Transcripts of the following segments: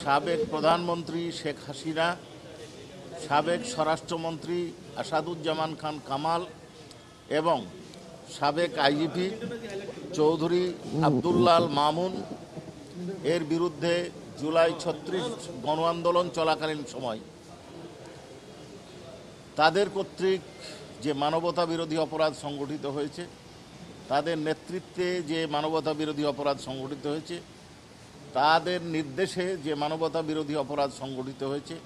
সাবেক প্রধানমন্ত্রী শেখ হাসিনা, সাবেক স্বরাষ্ট্রমন্ত্রী আসাদুজ্জামান খান কামাল এবং সাবেক আইজিপি চৌধুরী আব্দুল্লাল মামুন এর বিরুদ্ধে জুলাই ৩৬ গণ আন্দোলন চলাকালীন সময় তাদের কর্তৃক যে মানবতা বিরোধী অপরাধ সংগঠিত হয়েছে, তাদের নেতৃত্বে যে মানবতা বিরোধী অপরাধ সংগঠিত হয়েছে, তাদের নির্দেশে যে মানবতা বিরোধী অপরাধ সংগঠিত হয়েছে,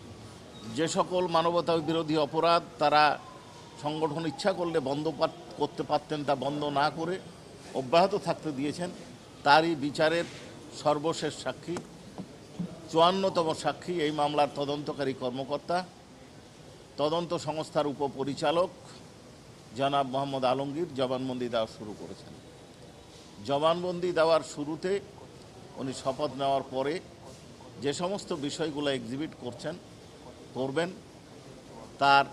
যে সকল মানবতা বিরোধী অপরাধ তারা সংগঠন ইচ্ছা করলে বন্ধ করতে পারতেন, তা বন্ধ না করে অব্যাহত থাকতে দিয়েছেন, তারই বিচারের সর্বশেষ সাক্ষী, ৫৪তম সাক্ষী এই মামলার তদন্তকারী কর্মকর্তা, তদন্ত সংস্থার উপপরিচালক জনাব মোহাম্মদ আলমগীর জবানবন্দি দেওয়া শুরু করেছেন। জবানবন্দি দেওয়ার শুরুতে উনি শপথ নেওয়ার পরে যে সমস্ত বিষয়গুলো এক্সিবিট করবেন তার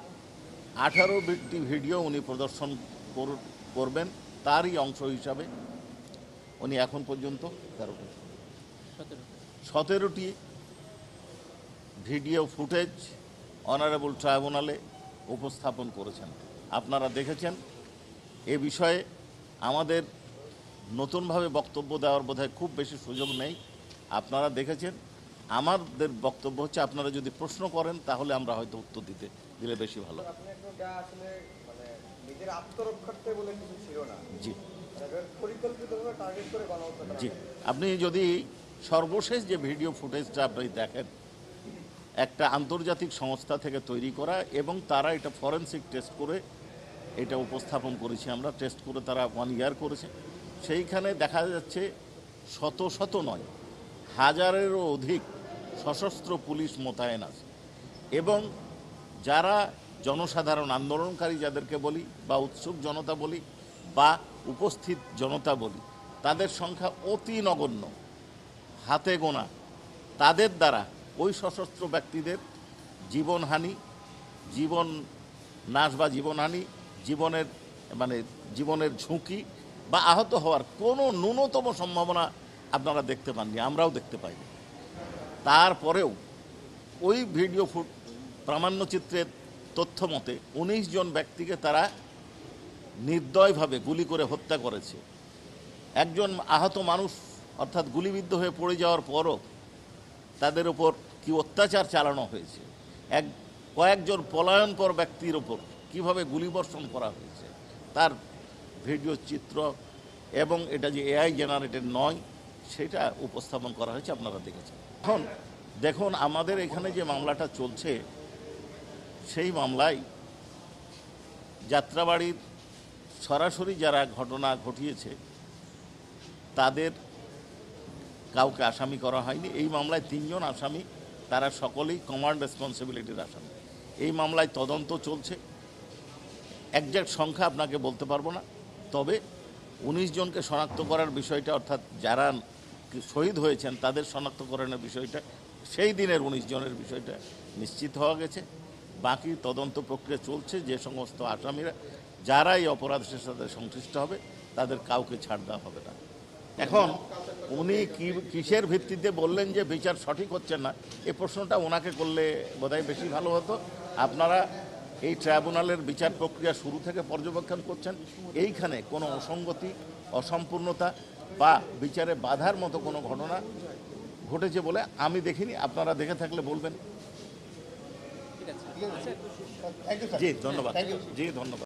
18টি ভিডিও উনি প্রদর্শন করবেন। তারই অংশ হিসাবে উনি এখন পর্যন্ত 17টি ভিডিও ফুটেজ অনারেবল ট্রাইব্যুনালে উপস্থাপন করেছেন। আপনারা দেখেছেন। এ বিষয়ে আমাদের নতুনভাবে বক্তব্য দেওয়ার বোধহয় খুব বেশি সুযোগ নেই। আপনারা দেখেছেন। আমাদের বক্তব্য হচ্ছে, আপনারা যদি প্রশ্ন করেন তাহলে আমরা হয়তো উত্তর দিলে বেশি ভালো। জি জি, আপনি যদি সর্বশেষ যে ভিডিও ফুটেজটা আপনি দেখেন, একটা আন্তর্জাতিক সংস্থা থেকে তৈরি করা, এবং তারা এটা ফরেনসিক টেস্ট করে এটা উপস্থাপন করেছি আমরা। টেস্ট করে তারা 1 ইয়ার করেছে। সেইখানে দেখা যাচ্ছে শত নয়, হাজারেরও অধিক সশস্ত্র পুলিশ মোতায়েন আছে, এবং যারা জনসাধারণ আন্দোলনকারী যাদেরকে বলি, বা উৎসুক জনতা বলি, বা উপস্থিত জনতা বলি, তাদের সংখ্যা অতি নগণ্য, হাতে গোনা। তাদের দ্বারা ওই সশস্ত্র ব্যক্তিদের জীবনহানি, জীবন নাশ বা জীবনহানি, জীবনের ঝুঁকি বা আহত হওয়ার কোনো ন্যূনতম সম্ভাবনা আপনারা দেখতে পাননি, আমরাও দেখতে পাইনি। তারপরেও ওই ভিডিও প্রামাণ্যচিত্রের তথ্য মতে 19 জন ব্যক্তিকে তারা নির্দয়ভাবে গুলি করে হত্যা করেছে। একজন আহত মানুষ অর্থাৎ গুলিবিদ্ধ হয়ে পড়ে যাওয়ার পরও তাদের ওপর কি অত্যাচার চালানো হয়েছে, কয়েকজন পলায়নপর ব্যক্তির ওপর কীভাবে গুলিবর্ষণ করা হয়েছে, তার ভিডিও চিত্র, এবং এটা যে এআই জেনারেটেড নয় সেটা উপস্থাপন করা হয়েছে, আপনারা দেখেছেন। এখন দেখুন, আমাদের এখানে যে মামলাটা চলছে, সেই মামলায় যাত্রাবাড়ির সরাসরি যারা ঘটনা ঘটিয়েছে তাদের কাউকে আসামি করা হয়নি। এই মামলায় 3 জন আসামি, তারা সকলেই কমান্ড রেসপন্সিবিলিটির আসামি। এই মামলায় তদন্ত চলছে। একজ্যাক্ট সংখ্যা আপনাকে বলতে পারবো না, তবে 19 জনকে শনাক্ত করার বিষয়টা, অর্থাৎ যারা শহীদ হয়েছেন তাদের শনাক্তকরণের বিষয়টা, সেই দিনের 19 জনের বিষয়টা নিশ্চিত হওয়া গেছে। বাকি তদন্ত প্রক্রিয়া চলছে। যে সমস্ত আসামিরা যারা এই অপরাধের সাথে সংশ্লিষ্ট হবে তাদের কাউকে ছাড় দেওয়া হবে না। এখন উনি কিসের ভিত্তিতে বললেন যে বিচার সঠিক হচ্ছে না, এই প্রশ্নটা ওনাকে করলে বোধহয় বেশি ভালো হতো। আপনারা এই ট্রাইব্যুনালের বিচার প্রক্রিয়া শুরু থেকে পর্যবেক্ষণ করছেন। এইখানে কোনো অসঙ্গতি, অসম্পূর্ণতা বা বিচারে বাধার মতো কোনো ঘটনা ঘটেছে বলে আমি দেখিনি। আপনারা দেখে থাকলে বলবেন। জি ধন্যবাদ। জি ধন্যবাদ।